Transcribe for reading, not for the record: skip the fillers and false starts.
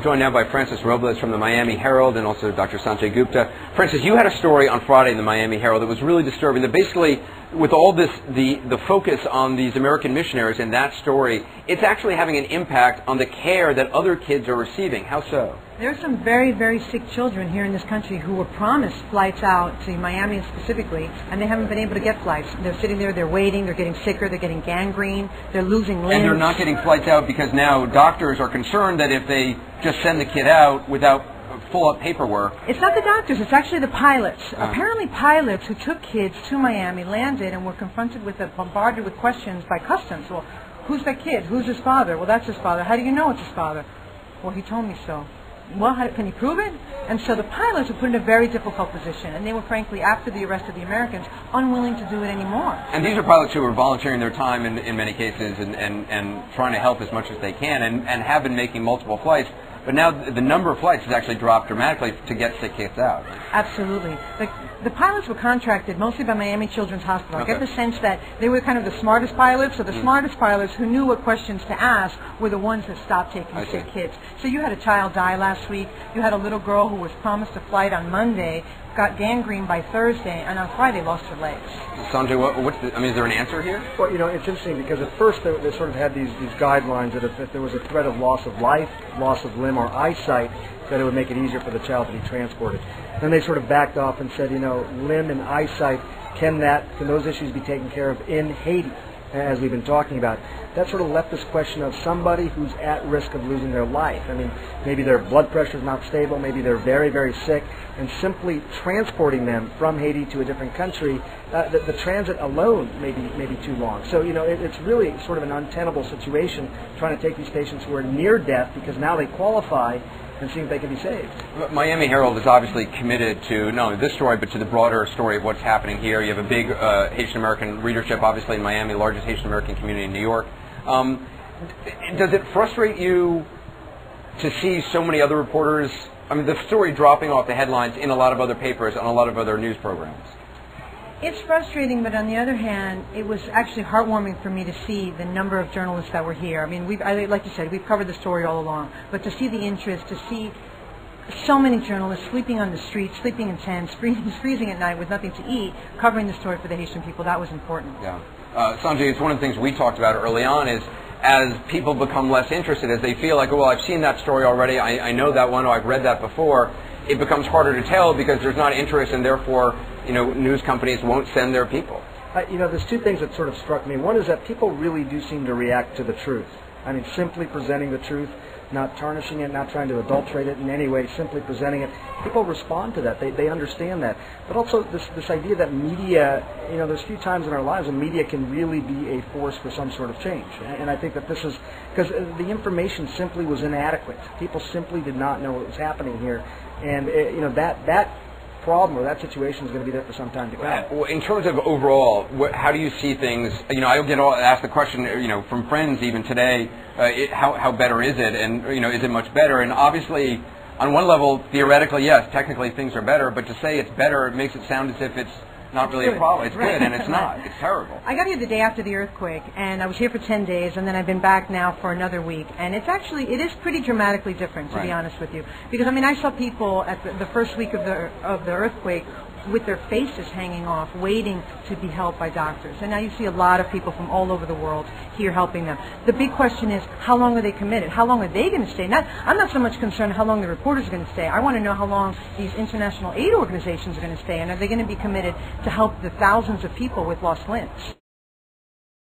I'm joined now by Francis Robles from the Miami Herald and also Dr. Sanjay Gupta. Francis, you had a story on Friday in the Miami Herald that was really disturbing. That basically, with all this, the focus on these American missionaries in that story, it's actually having an impact on the care that other kids are receiving. How so? There are some very, very sick children here in this country who were promised flights out to Miami specifically, and they haven't been able to get flights. They're sitting there, they're waiting, they're getting sicker, they're getting gangrene, they're losing limbs. And they're not getting flights out because now doctors are concerned that if they just send the kid out without full-up paperwork. It's not the doctors, it's actually the pilots. Apparently pilots who took kids to Miami landed and were confronted with, bombarded with questions by customs. Well, who's that kid? Who's his father? Well, that's his father. How do you know it's his father? Well, he told me so. Well, can he prove it? And so the pilots were put in a very difficult position, and they were frankly, after the arrest of the Americans, unwilling to do it anymore. And these are pilots who are volunteering their time in many cases and trying to help as much as they can and have been making multiple flights. But now the number of flights has actually dropped dramatically to get sick kids out. Absolutely. The pilots were contracted mostly by Miami Children's Hospital. Okay. I get the sense that they were kind of the smartest pilots, or the smartest pilots who knew what questions to ask were the ones that stopped taking sick kids. So you had a child die last week. You had a little girl who was promised a flight on Monday, got gangrene by Thursday, and on Friday lost her legs. Sanjay, is there an answer here? Well, you know, it's interesting because at first they sort of had these guidelines that if there was a threat of loss of life, loss of limb, or eyesight, that it would make it easier for the child to be transported. Then they sort of backed off and said, you know, limb and eyesight, can those issues be taken care of in Haiti, as we've been talking about? That sort of left this question of somebody who's at risk of losing their life. I mean, maybe their blood pressure is not stable, maybe they're very, very sick, and simply transporting them from Haiti to a different country, the transit alone may be too long. So, you know, it's really sort of an untenable situation trying to take these patients who are near death because now they qualify and see if they can be saved. Miami Herald is obviously committed to not only this story, but to the broader story of what's happening here. You have a big Haitian American readership, obviously in Miami, the largest Haitian American community in New York. Does it frustrate you to see so many other reporters, the story dropping off the headlines in a lot of other papers and a lot of other news programs? It's frustrating, but on the other hand, it was actually heartwarming for me to see the number of journalists that were here. I mean, like you said, we've covered the story all along, but to see the interest, to see so many journalists sleeping on the streets, sleeping in tents, freezing at night with nothing to eat, covering the story for the Haitian people, that was important. Yeah. Sanjay, it's one of the things we talked about early on is as people become less interested, as they feel like, oh, well, I've seen that story already, I know that one, or I've read that before, it becomes harder to tell because there's not interest and therefore, you know, news companies won't send their people. You know, there's two things that sort of struck me. One is that people really do seem to react to the truth. I mean, simply presenting the truth, not tarnishing it, not trying to adulterate it in any way, simply presenting it. People respond to that. They understand that. But also this idea that media, you know, there's few times in our lives when media can really be a force for some sort of change. And I think that this is, because the information simply was inadequate. People simply did not know what was happening here. And, you know, that problem or that situation is going to be there for some time to come. Well, in terms of overall, how do you see things? You know, I get asked the question, you know, from friends even today, how better is it? And, you know, is it much better? And obviously, on one level, theoretically, yes, technically things are better, but to say it's better, it makes it sound as if it's not really a problem. It's good, and it's not. It's terrible. I got here the day after the earthquake, and I was here for 10 days, and then I've been back now for another week. And it is pretty dramatically different, to be honest with you. Because, I mean, I saw people at the first week of the earthquake with their faces hanging off, waiting to be helped by doctors. And now you see a lot of people from all over the world here helping them. The big question is, how long are they committed? How long are they going to stay? I'm not so much concerned how long the reporters are going to stay. I want to know how long these international aid organizations are going to stay, and are they going to be committed to help the thousands of people with lost limbs?